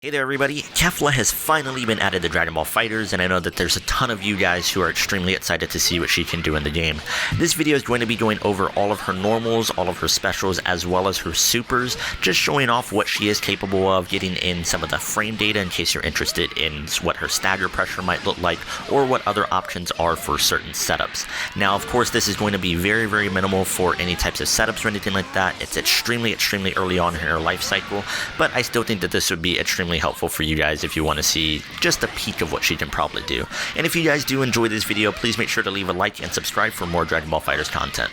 Hey there everybody, Kefla has finally been added to Dragon Ball FighterZ, and I know that there's a ton of you guys who are extremely excited to see what she can do in the game. This video is going to be going over all of her normals, all of her specials, as well as her supers, just showing off what she is capable of, getting in some of the frame data in case you're interested in what her stagger pressure might look like, or what other options are for certain setups. Now of course this is going to be very minimal for any types of setups or anything like that. It's extremely early on in her life cycle, but I still think that this would be extremely helpful for you guys if you want to see just a peek of what she can probably do. And if you guys do enjoy this video, please make sure to leave a like and subscribe for more Dragon Ball FighterZ content.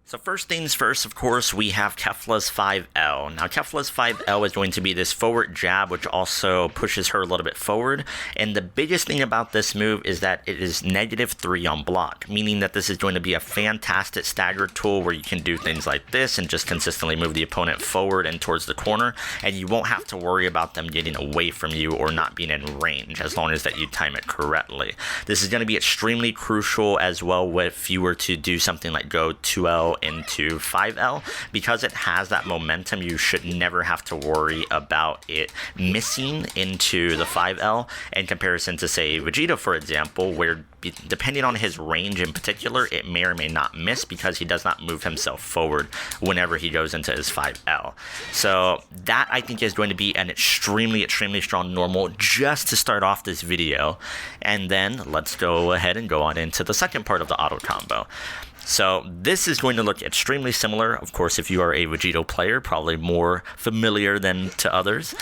So first things first, of course, we have Kefla's 5L. Now Kefla's 5L is going to be this forward jab, which also pushes her a little bit forward. And the biggest thing about this move is that it is -3 on block, meaning that this is going to be a fantastic stagger tool where you can do things like this and just consistently move the opponent forward and towards the corner, and you won't have to worry about them getting away from you or not being in range as long as that you time it correctly. This is going to be extremely crucial as well if you were to do something like go 2L into 5L. Because it has that momentum, you should never have to worry about it missing into the 5L in comparison to, say, Vegeta, for example, where depending on his range in particular, it may or may not miss because he does not move himself forward whenever he goes into his 5L. So that, I think, is going to be an extremely strong normal just to start off this video. And then let's go ahead and go on into the second part of the auto combo. So this is going to look extremely similar. Of course, if you are a Vegito player, probably more familiar than to others.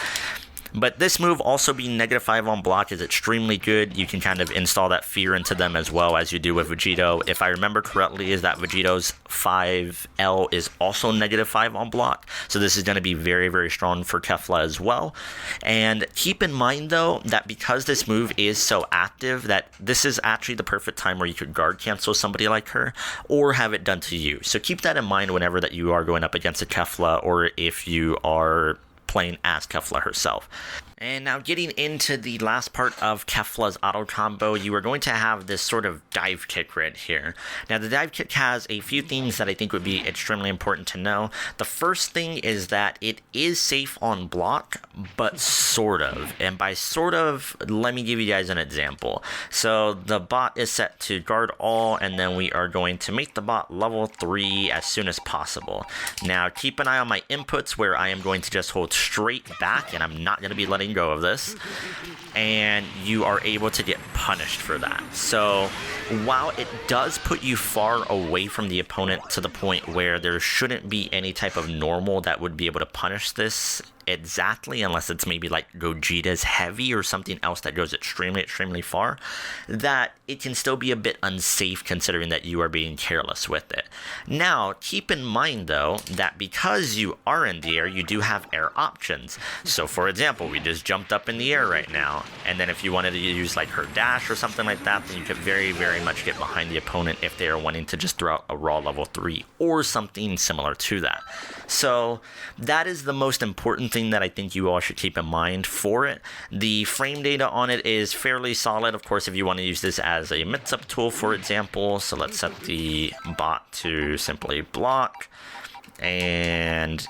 But this move also being -5 on block is extremely good. You can kind of install that fear into them as well as you do with Vegito. If I remember correctly, is that Vegito's 5L is also -5 on block. So this is going to be very strong for Kefla as well. And keep in mind though, that because this move is so active, that this is actually the perfect time where you could guard cancel somebody like her or have it done to you. So keep that in mind whenever that you are going up against a Kefla, or if you are playing as Kefla herself. And now getting into the last part of Kefla's auto combo, you are going to have this sort of dive kick right here. Now the dive kick has a few things that I think would be extremely important to know. The first thing is that it is safe on block, but sort of. And by sort of, let me give you guys an example. So the bot is set to guard all, and then we are going to make the bot level 3 as soon as possible. Now keep an eye on my inputs where I am going to just hold straight back, and I'm not going to be letting go of this, and you are able to get punished for that. So while it does put you far away from the opponent to the point where there shouldn't be any type of normal that would be able to punish this exactly, unless it's maybe like Gogeta's heavy or something else that goes extremely far, that it can still be a bit unsafe considering that you are being careless with it. Now keep in mind though that because you are in the air, you do have air options. So for example, we just jumped up in the air right now, and then if you wanted to use like her dash or something like that, then you could very much get behind the opponent if they are wanting to just throw out a raw level 3 or something similar to that. So that is the most important thing that I think you all should keep in mind for it. The frame data on it is fairly solid. Of course, if you want to use this as a mix-up tool, for example, so let's set the bot to simply block, and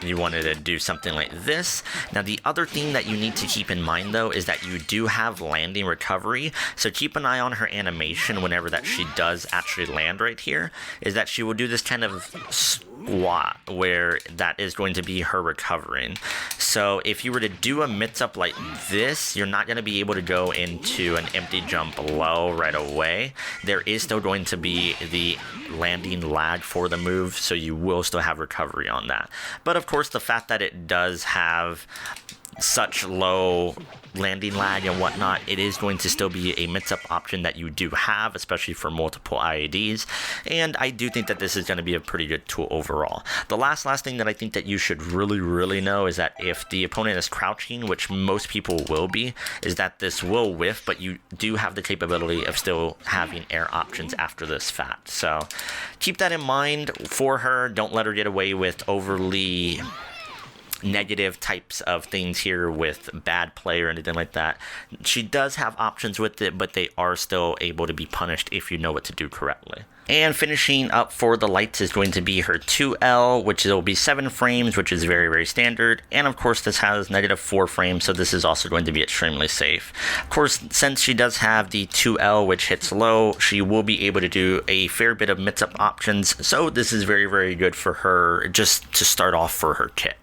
you wanted to do something like this. Now the other thing that you need to keep in mind though is that you do have landing recovery, so keep an eye on her animation whenever that she does actually land right here, is that she will do this kind of squat where that is going to be her recovering. So if you were to do a mix up like this, you're not going to be able to go into an empty jump low right away. There is still going to be the landing lag for the move, so you will still have recovery on that. But of course, the fact that it does have such low landing lag and whatnot, it is going to still be a mix-up option that you do have, especially for multiple IADs, and I do think that this is going to be a pretty good tool overall. The last thing that I think that you should really know is that if the opponent is crouching, which most people will be, is that this will whiff, but you do have the capability of still having air options after this fact. So keep that in mind for her. Don't let her get away with overly negative types of things here with bad play or anything like that. She does have options with it, but they are still able to be punished if you know what to do correctly. And finishing up for the lights is going to be her 2L, which will be 7 frames, which is very standard. And of course, this has -4 frames, so this is also going to be extremely safe. Of course, since she does have the 2L, which hits low, she will be able to do a fair bit of mix-up options. So this is very good for her just to start off for her kit.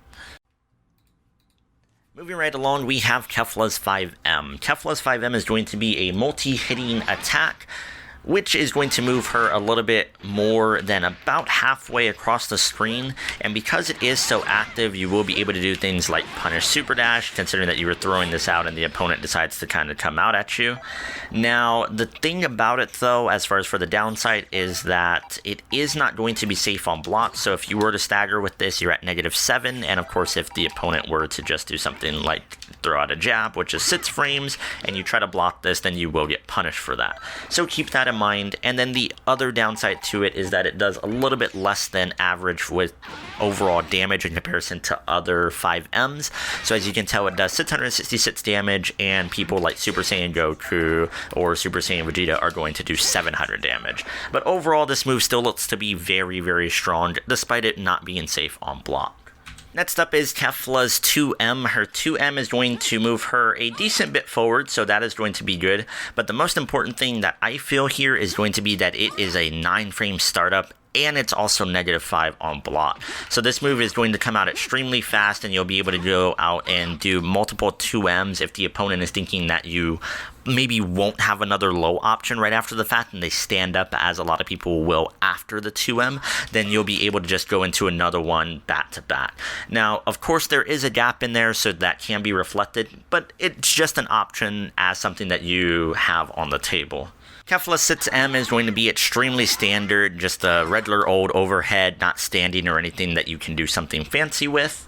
Moving right along, we have Kefla's 5M. Kefla's 5M is going to be a multi-hitting attack, which is going to move her a little bit more than about halfway across the screen. And because it is so active, you will be able to do things like punish super dash, considering that you were throwing this out and the opponent decides to kind of come out at you. Now, the thing about it though, as far as for the downside, is that it is not going to be safe on block. So if you were to stagger with this, you're at -7. And of course, if the opponent were to just do something like throw out a jab, which is 6 frames, and you try to block this, then you will get punished for that. So keep that in mind. And then the other downside to it is that it does a little bit less than average with overall damage in comparison to other 5Ms. So as you can tell, it does 666 damage, and people like Super Saiyan Goku or Super Saiyan Vegeta are going to do 700 damage. But overall, this move still looks to be very strong, despite it not being safe on block. Next up is Kefla's 2M. Her 2M is going to move her a decent bit forward, so that is going to be good. But the most important thing that I feel here is going to be that it is a 9-frame startup, and it's also -5 on block. So this move is going to come out extremely fast, and you'll be able to go out and do multiple 2Ms if the opponent is thinking that you maybe won't have another low option right after the fact, and they stand up, as a lot of people will after the 2M, then you'll be able to just go into another one back to back. Now, of course, there is a gap in there, so that can be reflected, but it's just an option as something that you have on the table. Kefla 6M is going to be extremely standard, just a regular old overhead, not standing or anything that you can do something fancy with.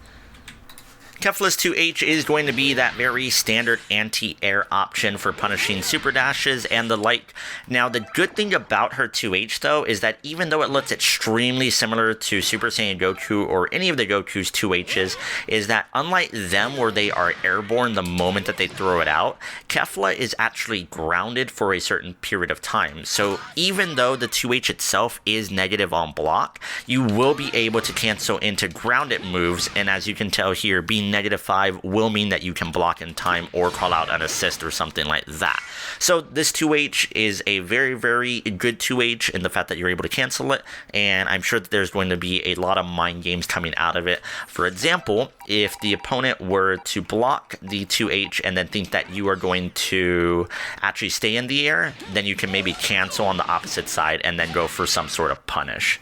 Kefla's 2H is going to be that very standard anti-air option for punishing super dashes and the like. Now, the good thing about her 2H, though, is that even though it looks extremely similar to Super Saiyan Goku or any of the Goku's 2Hs, is that unlike them where they are airborne the moment that they throw it out, Kefla is actually grounded for a certain period of time. So even though the 2H itself is negative on block, you will be able to cancel into grounded moves, and as you can tell here, being -5 will mean that you can block in time or call out an assist or something like that. So this 2H is a very good 2H in the fact that you're able to cancel it, and I'm sure that there's going to be a lot of mind games coming out of it. For example, if the opponent were to block the 2H and then think that you are going to actually stay in the air, then you can maybe cancel on the opposite side and then go for some sort of punish.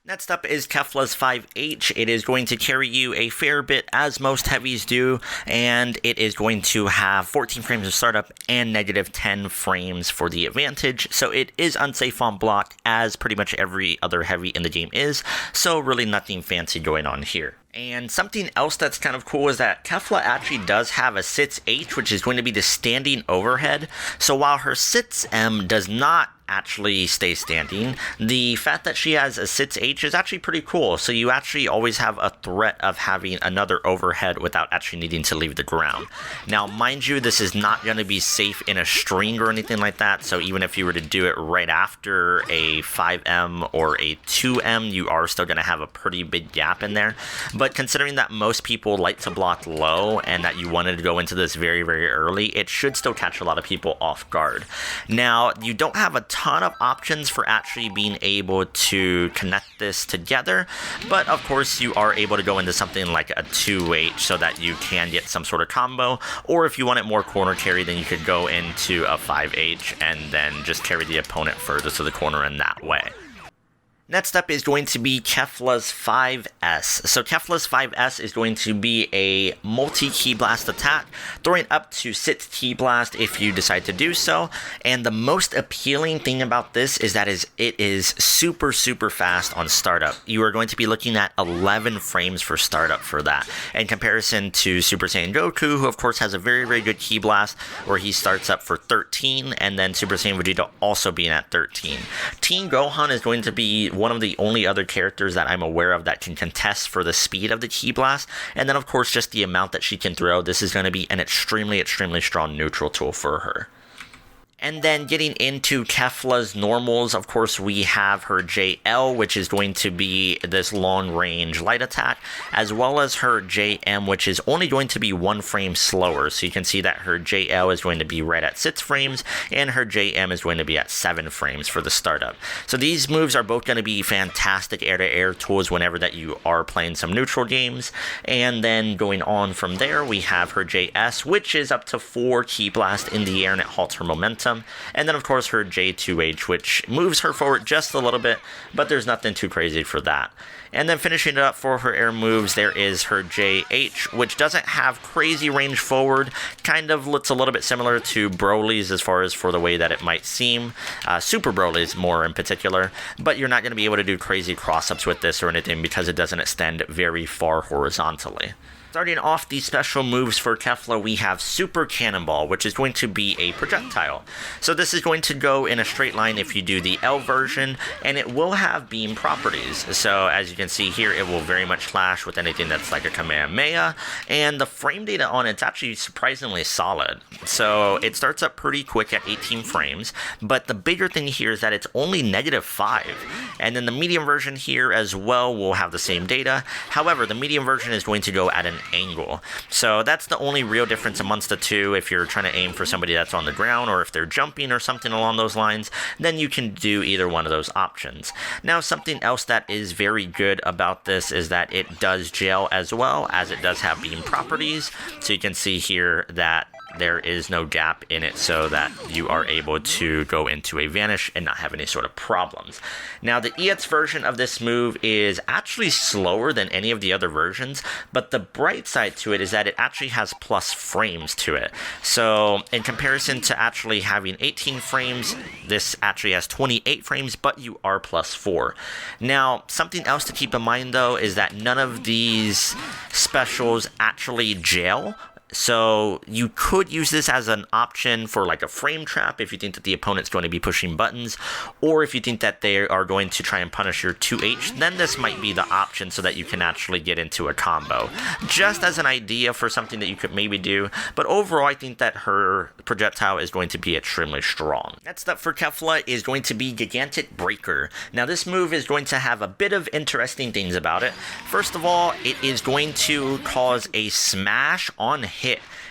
Next up is Kefla's 5H. It is going to carry you a fair bit, as most heavies do, and it is going to have 14 frames of startup and -10 frames for the advantage, so it is unsafe on block, as pretty much every other heavy in the game is, so really nothing fancy going on here. And something else that's kind of cool is that Kefla actually does have a 6H, which is going to be the standing overhead. So while her 6M does not actually stay standing, the fact that she has a 6H is actually pretty cool. So you actually always have a threat of having another overhead without actually needing to leave the ground. Now, mind you, this is not going to be safe in a string or anything like that. So even if you were to do it right after a 5M or a 2M, you are still going to have a pretty big gap in there. But considering that most people like to block low and that you wanted to go into this very early, it should still catch a lot of people off guard. Now, you don't have a ton of options for actually being able to connect this together, but of course you are able to go into something like a 2H so that you can get some sort of combo, or if you want it more corner carry, then you could go into a 5H and then just carry the opponent further to the corner in that way. Next up is going to be Kefla's 5S. So Kefla's 5S is going to be a multi-Ki Blast attack, throwing up to 6 Ki Blast if you decide to do so. And the most appealing thing about this is that it is super fast on startup. You are going to be looking at 11 frames for startup for that, in comparison to Super Saiyan Goku, who of course has a very good Ki Blast, where he starts up for 13, and then Super Saiyan Vegeta also being at 13. Teen Gohan is going to be one of the only other characters that I'm aware of that can contest for the speed of the Ki Blast, and then of course just the amount that she can throw. This is going to be an extremely strong neutral tool for her. And then getting into Kefla's normals, of course, we have her JL, which is going to be this long-range light attack, as well as her JM, which is only going to be 1 frame slower. So you can see that her JL is going to be right at 6 frames, and her JM is going to be at 7 frames for the startup. So these moves are both going to be fantastic air-to-air tools whenever that you are playing some neutral games. And then going on from there, we have her JS, which is up to 4 Ki Blast in the air, and it halts her momentum. And then of course her J2H, which moves her forward just a little bit, but there's nothing too crazy for that. And then finishing it up for her air moves, there is her JH, which doesn't have crazy range forward, kind of looks a little bit similar to Broly's as far as for the way that it might seem, Super Broly's more in particular, but you're not going to be able to do crazy cross-ups with this or anything because it doesn't extend very far horizontally. Starting off the special moves for Kefla, we have Super Cannonball, which is going to be a projectile. So this is going to go in a straight line if you do the L version, and it will have beam properties. So as you can see here, it will very much clash with anything that's like a Kamehameha, and the frame data on it's actually surprisingly solid. So it starts up pretty quick at 18 frames, but the bigger thing here is that it's only -5. And then the medium version here as well will have the same data. However, the medium version is going to go at an angle. So that's the only real difference amongst the two. If you're trying to aim for somebody that's on the ground, or if they're jumping or something along those lines, then you can do either one of those options. Now, something else that is very good about this is that it does gel as well, as it does have beam properties. So you can see here that there is no gap in it, so that you are able to go into a vanish and not have any sort of problems. Now, the EX version of this move is actually slower than any of the other versions, but the bright side to it is that it actually has plus frames to it. So in comparison to actually having 18 frames, this actually has 28 frames, but you are +4. Now, something else to keep in mind though is that none of these specials actually gel. So you could use this as an option for like a frame trap if you think that the opponent's going to be pushing buttons, or if you think that they are going to try and punish your 2H, then this might be the option so that you can actually get into a combo. Just as an idea for something that you could maybe do, but overall I think that her projectile is going to be extremely strong. Next up for Kefla is going to be Gigantic Breaker. Now this move is going to have a bit of interesting things about it. First of all, it is going to cause a smash on hit.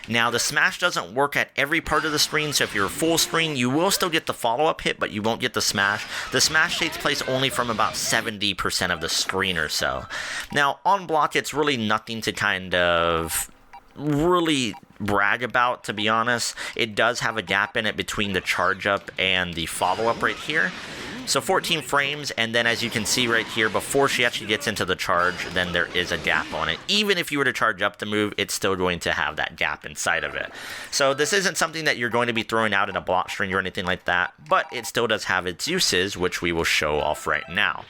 Now, the smash doesn't work at every part of the screen, so if you're full screen, you will still get the follow-up hit, but you won't get the smash. The smash takes place only from about 70% of the screen or so. Now, on block, it's really nothing to kind of really brag about, to be honest. It does have a gap in it between the charge up and the follow-up right here. So 14 frames, and then as you can see right here, before she actually gets into the charge, then there is a gap on it. Even if you were to charge up the move, it's still going to have that gap inside of it. So this isn't something that you're going to be throwing out in a block string or anything like that, but it still does have its uses, which we will show off right now.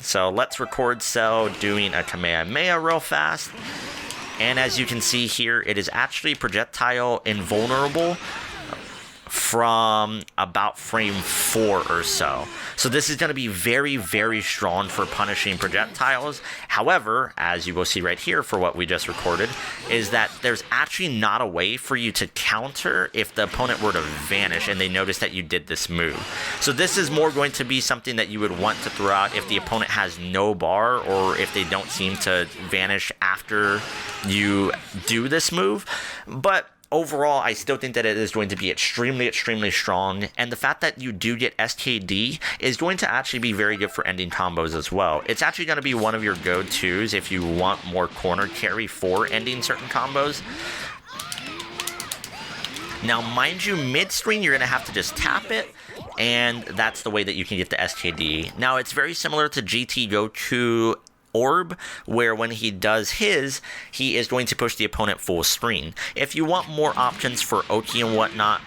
So let's record Cell doing a Kamehameha real fast. And as you can see here, it is actually projectile invulnerable from about frame 4 or so. So this is going to be very strong for punishing projectiles. However, as you will see right here for what we just recorded, is that there's actually not a way for you to counter if the opponent were to vanish and they notice that you did this move. So this is more going to be something that you would want to throw out if the opponent has no bar, or if they don't seem to vanish after you do this move. But overall, I still think that it is going to be extremely strong, and the fact that you do get SKD is going to actually be very good for ending combos as well. It's actually going to be one of your go-tos if you want more corner carry for ending certain combos. Now, mind you, mid-screen, you're going to have to just tap it, and that's the way that you can get the SKD. Now, it's very similar to GT Goku Orb, where when he does his, he is going to push the opponent full screen. If you want more options for Oki and whatnot,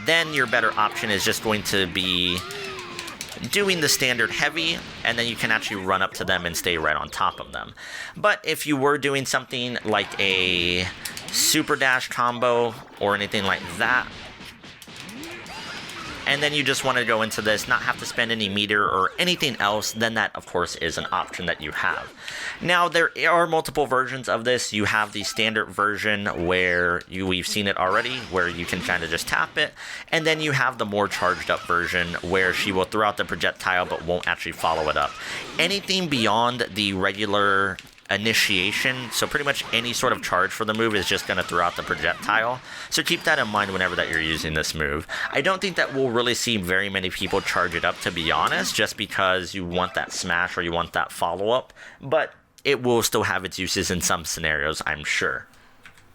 then your better option is just going to be doing the standard heavy, and then you can actually run up to them and stay right on top of them. But if you were doing something like a super dash combo or anything like that, and then you just want to go into this, not have to spend any meter or anything else, then that, of course, is an option that you have. Now, there are multiple versions of this. You have the standard version where we've seen it already, where you can kind of just tap it, and then you have the more charged up version where she will throw out the projectile but won't actually follow it up. Anything beyond the regular initiation, so pretty much any sort of charge for the move is just going to throw out the projectile, so keep that in mind whenever that you're using this move. I don't think that we'll really see very many people charge it up, to be honest, just because you want that smash or you want that follow-up, but it will still have its uses in some scenarios, I'm sure.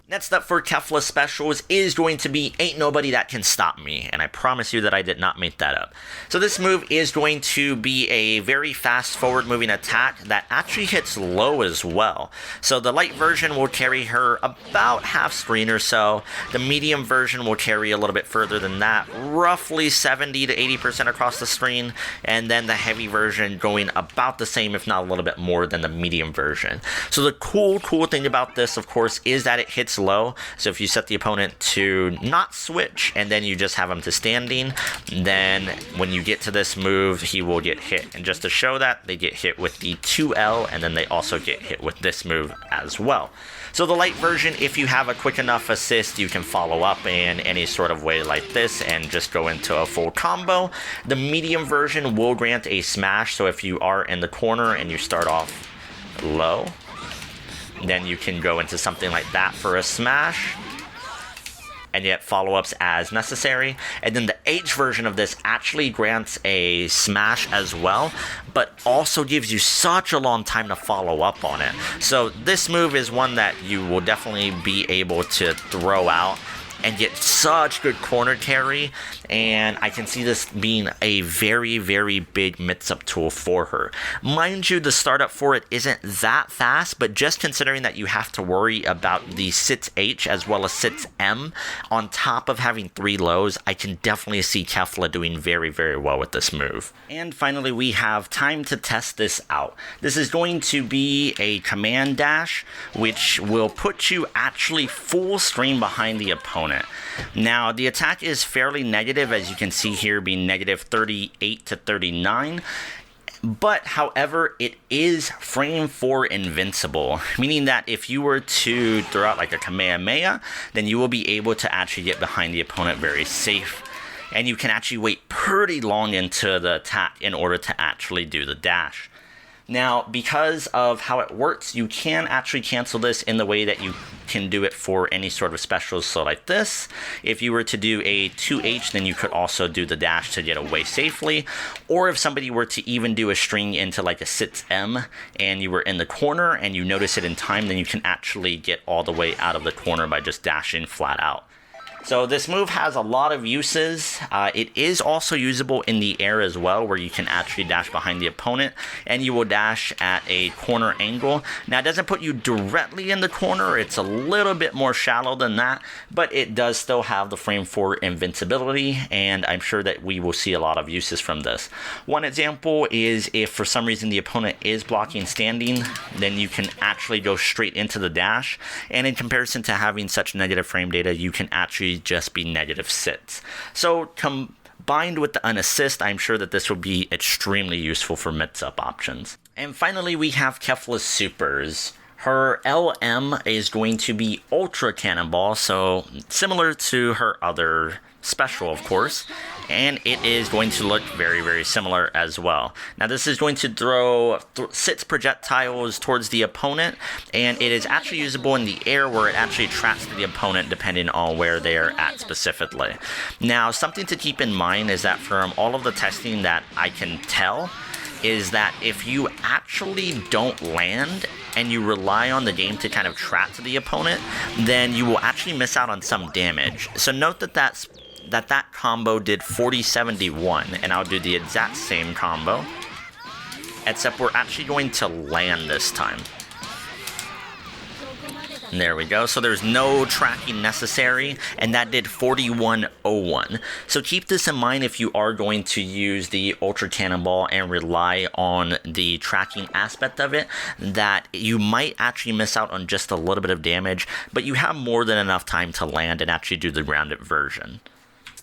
Next up for Kefla specials is going to be Ain't Nobody That Can Stop Me, and I promise you that I did not make that up. So this move is going to be a very fast forward moving attack that actually hits low as well. So the light version will carry her about half screen or so. The medium version will carry a little bit further than that, roughly 70 to 80% across the screen, and then the heavy version going about the same, if not a little bit more than the medium version. So the cool thing about this, of course, is that it hits low. So if you set the opponent to not switch and then you just have him to standing, then when you get to this move, he will get hit. And just to show that, they get hit with the 2L, and then they also get hit with this move as well. So the light version, if you have a quick enough assist, you can follow up in any sort of way like this and just go into a full combo. The medium version will grant a smash, so if you are in the corner and you start off low, then you can go into something like that for a smash, and yet follow-ups as necessary. And then the H version of this actually grants a smash as well, but also gives you such a long time to follow up on it. So this move is one that you will definitely be able to throw out and get such good corner carry, and I can see this being a very, very big mix-up tool for her. Mind you, the startup for it isn't that fast, but just considering that you have to worry about the sits H as well as sits M on top of having 3 lows, I can definitely see Kefla doing very, very well with this move. And finally, we have time to test this out. This is going to be a command dash, which will put you actually full screen behind the opponent. Now, the attack is fairly negative, as you can see here, being negative 38 to 39. But, however, it is frame 4 invincible, meaning that if you were to throw out like a Kamehameha, then you will be able to actually get behind the opponent very safe. And you can actually wait pretty long into the attack in order to actually do the dash. Now, because of how it works, you can actually cancel this in the way that you can do it for any sort of specials. So like this, if you were to do a 2H, then you could also do the dash to get away safely. Or if somebody were to even do a string into like a sits M and you were in the corner and you notice it in time, then you can actually get all the way out of the corner by just dashing flat out. So this move has a lot of uses. It is also usable in the air as well, where you can actually dash behind the opponent, and you will dash at a corner angle. Now, it doesn't put you directly in the corner. It's a little bit more shallow than that, but it does still have the frame 4 invincibility, and I'm sure that we will see a lot of uses from this. One example is if for some reason the opponent is blocking standing, then you can actually go straight into the dash, and in comparison to having such negative frame data, you can actually just be negative sits. So combined with the unassist, I'm sure that this will be extremely useful for mix-up options. And finally, we have Kefla Supers. Her LM is going to be Ultra Cannonball, so similar to her other special, of course, and it is going to look very, very similar as well. Now, this is going to throw 6 projectiles towards the opponent, and it is actually usable in the air where it actually traps the opponent depending on where they are at specifically. Now, something to keep in mind is that from all of the testing that I can tell, is that if you actually don't land and you rely on the game to kind of trap to the opponent, then you will actually miss out on some damage. So note that that's that combo did 4071, and I'll do the exact same combo, except we're actually going to land this time. There we go. So there's no tracking necessary, and that did 4101. So keep this in mind if you are going to use the Ultra Cannonball and rely on the tracking aspect of it, that you might actually miss out on just a little bit of damage, but you have more than enough time to land and actually do the grounded version.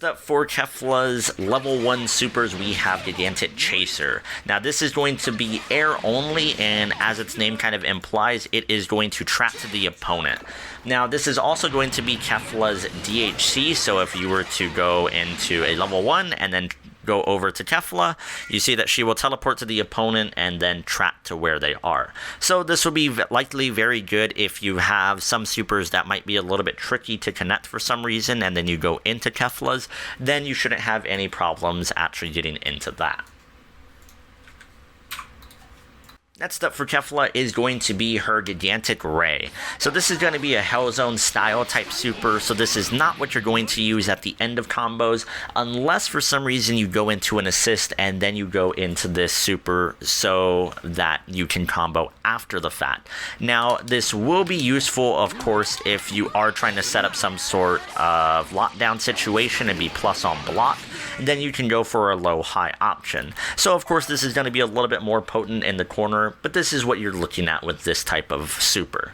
Up for Kefla's level 1 supers, we have Gigantic Chaser. Now this is going to be air only, and as its name kind of implies, it is going to trap to the opponent. Now this is also going to be Kefla's DHC, so if you were to go into a level 1 and then go over to Kefla, you see that she will teleport to the opponent and then trap to where they are. So this will be likely very good if you have some supers that might be a little bit tricky to connect for some reason, and then you go into Kefla's, then you shouldn't have any problems actually getting into that. Next up for Kefla is going to be her Gigantic Ray. So this is going to be a Hellzone style type super, so this is not what you're going to use at the end of combos, unless for some reason you go into an assist and then you go into this super so that you can combo after the fact. Now this will be useful, of course, if you are trying to set up some sort of lockdown situation and be plus on block, then you can go for a low-high option. So of course this is going to be a little bit more potent in the corner, but this is what you're looking at with this type of super.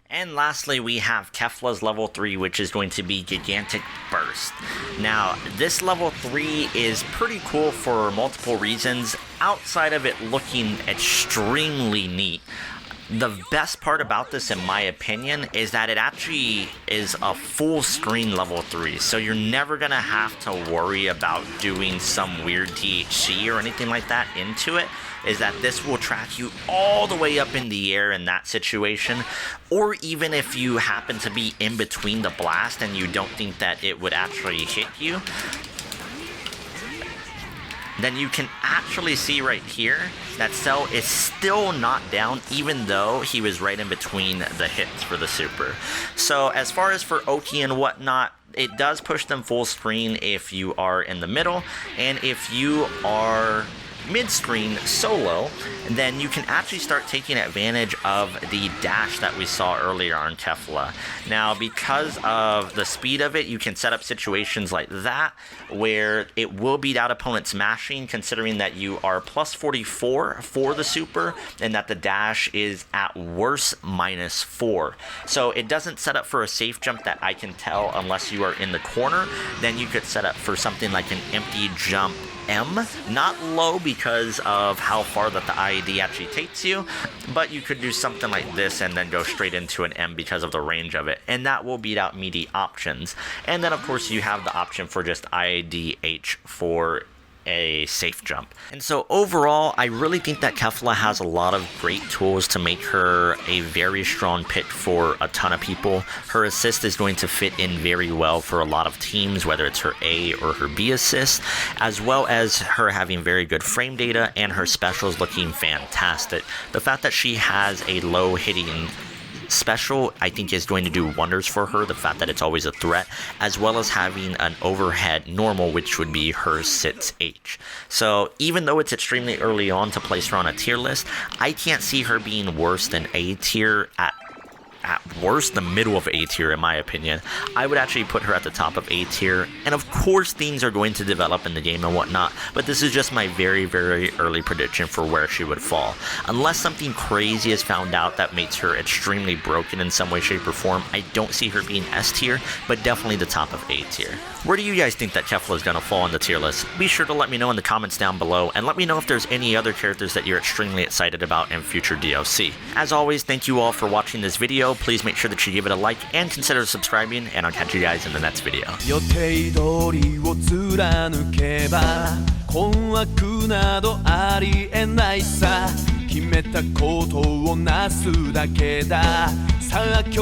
And lastly, we have Kefla's level 3, which is going to be Gigantic Burst. Now, this level 3 is pretty cool for multiple reasons, outside of it looking extremely neat. The best part about this, in my opinion, is that it actually is a full screen level 3, so you're never going to have to worry about doing some weird THC or anything like that into it, is that this will track you all the way up in the air in that situation, or even if you happen to be in between the blast and you don't think that it would actually hit you, then you can actually see right here that Cell is still not down, even though he was right in between the hits for the super. So as far as for Oki and whatnot, it does push them full screen if you are in the middle, and if you are mid-screen solo, then you can actually start taking advantage of the dash that we saw earlier on Kefla. Now, because of the speed of it, you can set up situations like that where it will beat out opponents mashing, considering that you are plus 44 for the super and that the dash is at worst -4. So it doesn't set up for a safe jump that I can tell unless you are in the corner. Then you could set up for something like an empty jump M, not low because of how far that the IED actually takes you, but you could do something like this and then go straight into an M because of the range of it, and that will beat out meaty options. And then of course you have the option for just IED-H for a safe jump. And so overall, I really think that Kefla has a lot of great tools to make her a very strong pick for a ton of people. Her assist is going to fit in very well for a lot of teams, whether it's her A or her B assist, as well as her having very good frame data and her specials looking fantastic. The fact that she has a low hitting special, I think, is going to do wonders for her, the fact that it's always a threat, as well as having an overhead normal, which would be her 6H. So even though it's extremely early on to place her on a tier list, I can't see her being worse than A tier, at worst the middle of A tier in my opinion. I would actually put her at the top of A tier, and of course things are going to develop in the game and whatnot, but this is just my very, very early prediction for where she would fall. Unless something crazy is found out that makes her extremely broken in some way, shape, or form, I don't see her being S tier, but definitely the top of A tier. Where do you guys think that Kefla is going to fall on the tier list? Be sure to let me know in the comments down below, and let me know if there's any other characters that you're extremely excited about in future DLC. As always, thank you all for watching this video. Please make sure that you give it a like and consider subscribing, and I'll catch you guys in the next video. 予定通りを貫けば困惑などありえないさ決めたことをなすだけださあ今日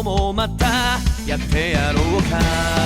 もまたやってやろうか